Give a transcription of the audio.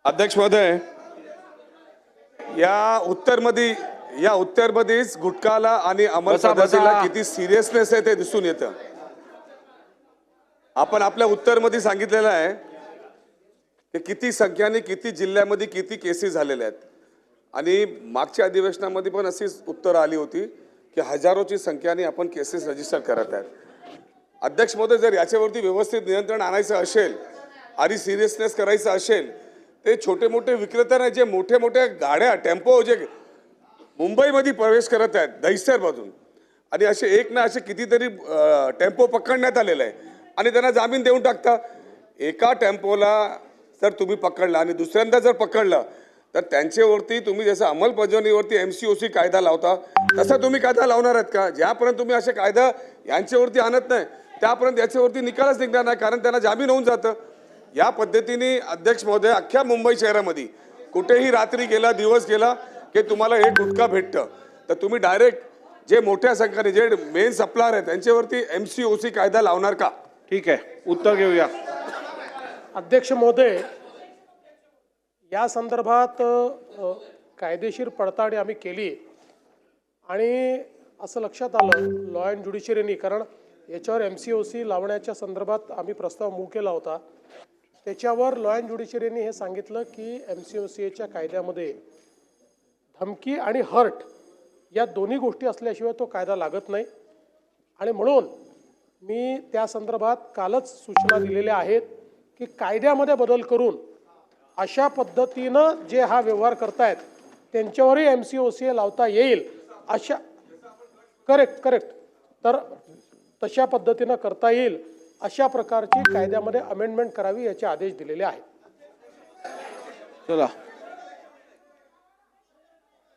अध्यक्ष महोदय, या उत्तरमध्येच गुटखाला आणि अंमल पद्धतीला किती सिरियसनेस आहे ते दिसून येतं। आपण आपल्या उत्तरमध्ये सांगितलेलं आहे की किती संख्याने किती जिल्ह्यामध्ये किती केसेस झालेल्या आहेत आणि मागच्या अधिवेशनामध्ये पण अशीच उत्तर आली होती की हजारोची संख्याने आपण केसेस रजिस्टर करत आहेत। अध्यक्ष महोदय, जर याच्यावरती व्यवस्थित नियंत्रण आणायचं असेल आणि सिरियसनेस करायचं असेल ते छोटे मोठे विक्रेता नाही, जे मोठे मोठे गाड्या टेम्पो जे मुंबईमध्ये प्रवेश करत आहेत दहिसरमधून आणि असे एक ना असे कितीतरी टेम्पो पकडण्यात आलेले आहे आणि त्यांना जामीन देऊन टाकता। एका टेम्पोला जर तुम्ही पकडला आणि दुसऱ्यांदा जर पकडलं तर त्यांच्यावरती तुम्ही जसं अंमलबजावणीवरती MCOC कायदा लावता तसा तुम्ही कायदा लावणार आहेत का? ज्यापर्यंत तुम्ही असे कायदा यांच्यावरती आणत नाही त्यापर्यंत याच्यावरती निकालच निघणार नाही, कारण त्यांना जामीन होऊन जातं। या पद्धतीने अध्यक्ष महोदय अख्ख्या मुंबई शहरामध्ये कुठेही रात्री गेला दिवस गेला की तुम्हाला हे गुटखा भेटतं तर तुम्ही डायरेक्ट जे मोठ्या संख्येने जे मेन सप्लायर आहेत त्यांच्यावरती MCOC कायदा लावणार का? ठीक आहे, उत्तर घेऊया। अध्यक्ष महोदय, या संदर्भात कायदेशीर पडताळणी आम्ही केली आणि असं लक्षात आलं लॉ अँड ज्युडिशरीनी, कारण याच्यावर MCOC लावण्याच्या संदर्भात आम्ही प्रस्ताव मूव केला होता, त्याच्यावर लॉ अँड ज्युडिशरीने हे सांगितलं की MCOCच्या कायद्यामध्ये धमकी आणि हर्ट या दोन्ही गोष्टी असल्याशिवाय तो कायदा लागत नाही आणि म्हणून मी त्या संदर्भात कालच सूचना दिलेल्या आहेत की कायद्यामध्ये बदल करून अशा पद्धतीनं जे हा व्यवहार करतायत त्यांच्यावरही MCOC लावता येईल अशा करेक्ट तर तशा पद्धतीनं करता येईल अशा प्रकारची कायद्यामध्ये अमेंडमेंट करावी याचे आदेश दिलेले आहेत। चला।